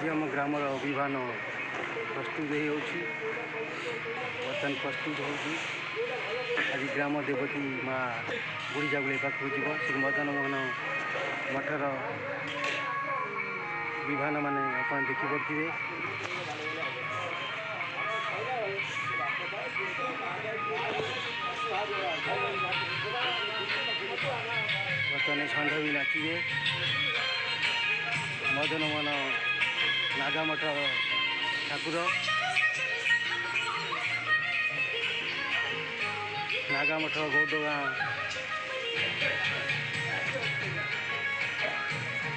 आज आम ग्रामर अभियान प्रस्तुत बर्तमान प्रस्तुत हो आज ग्राम देवती माँ बुढ़ी जागुले पाखक जीव श्री मदन मोहन मठर विभान मान आप देखिपे बर्तमान षंढ भी नाचे मदन मोहन नागामठ ठाकुर नागामठ गौडगाँ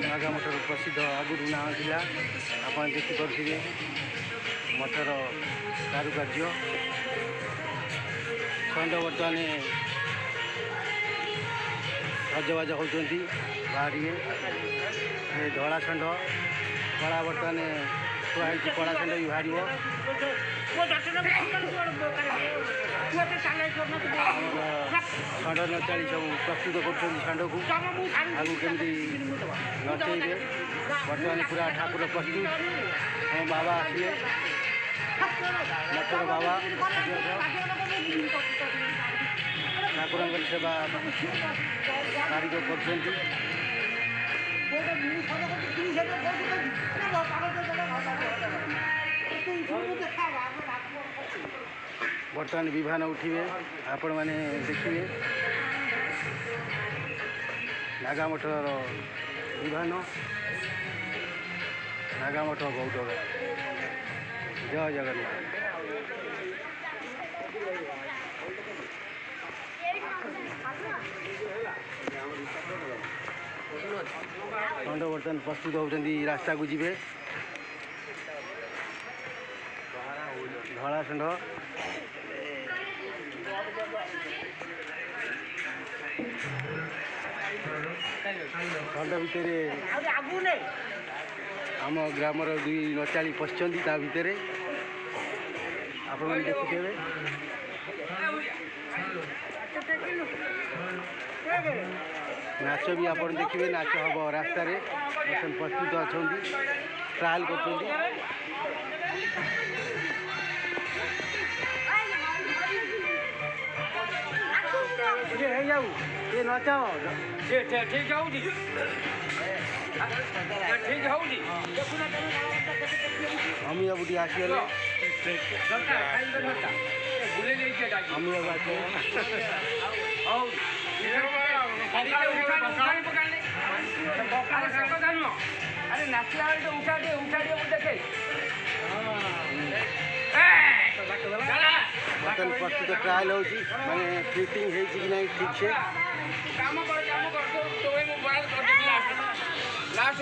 नागामठर प्रसिद्ध आगुरी ना था आप देखिपे मठर कारुकार्य षंढ बर्तमान सजबाज होती बाहरी धला षंढ कला बर्तमान थुआई कला षंढ भी बाहर षंढ नचाड़ी सब प्रस्तुत कर षंढ को आगू केमती नचेबे बर्तमान पूरा ठाकुर प्रस्तुत हम बाबा आसिए मठर बाबा ठाकुर सेवा कारीगर कर बर्तमान विभान उठे आपण मैंने देखिए नागामठर विभान नागामठ गौडगाँ जय जगन्नाथ। षंढ बर्तमान प्रस्तुत होती रास्ता को जी धला षंढ षंढ भितर आम ग्रामर दुई नचाड़ी पशिंट ता भितर आप देखुथे नाच भी आप देखिए नाच हम रास्तार प्रस्तुत अच्छा ट्रायल कर नचा ठीक हम अब आसगले हम अरे नाचिया उठा दिए देखे बर्तमान प्रस्तुत ट्रायल हो माने फिटिंग है कि नहीं ठीक से काम कर तो लास्ट